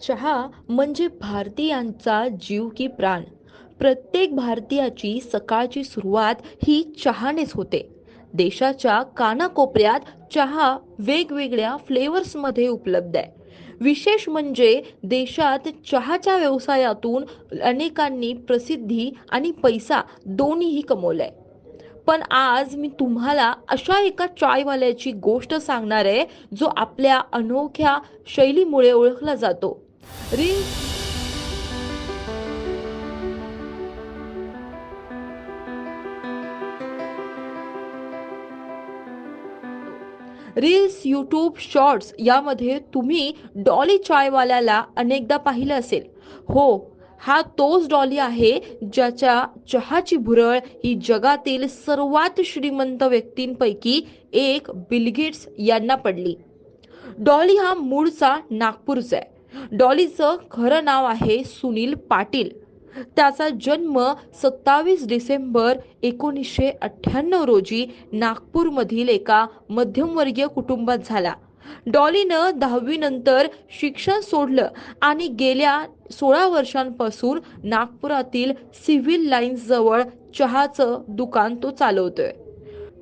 चहा म्हणजे भारतीयांचा जीव की प्राण. प्रत्येक भारतीयाची सकाळची सुरुवात ही चहानेच होते. देशाच्या कानाकोपऱ्यात चहा वेगवेगळ्या फ्लेवर्समध्ये उपलब्ध आहे. विशेष म्हणजे देशात चहाच्या व्यवसायातून अनेकांनी प्रसिद्धी आणि पैसा दोन्हीही कमवलाय. पण आज मी तुम्हाला अशा एका चायवाल्याची गोष्ट सांगणार आहे, जो आपल्या अनोख्या शैलीमुळे ओळखला जातो. रील्स रील्स, यूट्यूब शॉर्ट्स यामध्ये तुम्ही डॉली चायवाल्याला अनेकदा पाहिलं असेल. हो, हा तोच डॉली आहे ज्याच्या चहाची भुरळ ही जगातील सर्वात श्रीमंत व्यक्तींपैकी एक बिल गेट्स यांना पडली. डॉली हा मूळचा नागपूरचा आहे. डॉलीचं खरं नाव आहे सुनील पाटील. त्याचा जन्म 27 डिसेंबर 1998 रोजी नागपूरमधील एका मध्यमवर्गीय कुटुंबात झाला. डॉलीनं 10वी नंतर शिक्षण सोडलं आणि गेल्या 16 वर्षांपासून नागपुरातील सिव्हिल लाईन्स जवळ चहाचं दुकान तो चालवतोय.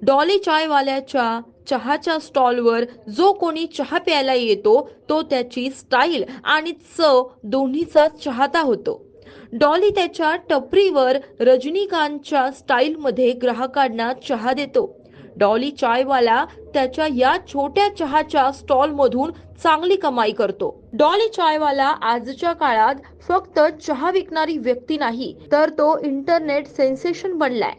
डॉली चायवाल्याच्या चहाच्या स्टॉलवर जो कोणी चहा प्यायला येतो तो त्याची स्टाईल आणि चव दोन्हीचा चाहता होतो. डॉली त्याच्या टपरीवर रजनीकांतच्या स्टाईलमध्ये ग्राहकांना चहा देतो. डॉली चायवाला त्याच्या या छोट्या चहाच्या स्टॉलमधून चांगली कमाई करतो. डॉली चायवाला आजच्या काळात फक्त चहा विकणारी व्यक्ती नाही, तर तो इंटरनेट सेन्सेशन बनलाय.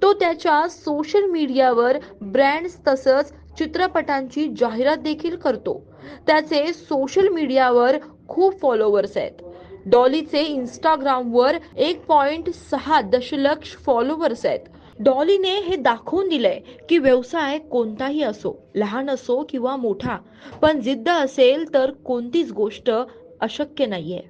तो त्याच्या सोशल मीडियावर ब्रँड्स तसंच चित्रपटांची जाहिरात देखील करतो. त्याचे सोशल मीडियावर खूप फॉलोअर्स आहेत. डॉलीचे इंस्टाग्रामवर 1.6 दशलक्ष फॉलोअर्स आहेत. डॉलीने हे दाखवून दिलंय की व्यवसाय कोणताही असो, लहान असो किंवा मोठा, पण जिद्द असेल तर कोणतीच गोष्ट अशक्य नाहीये.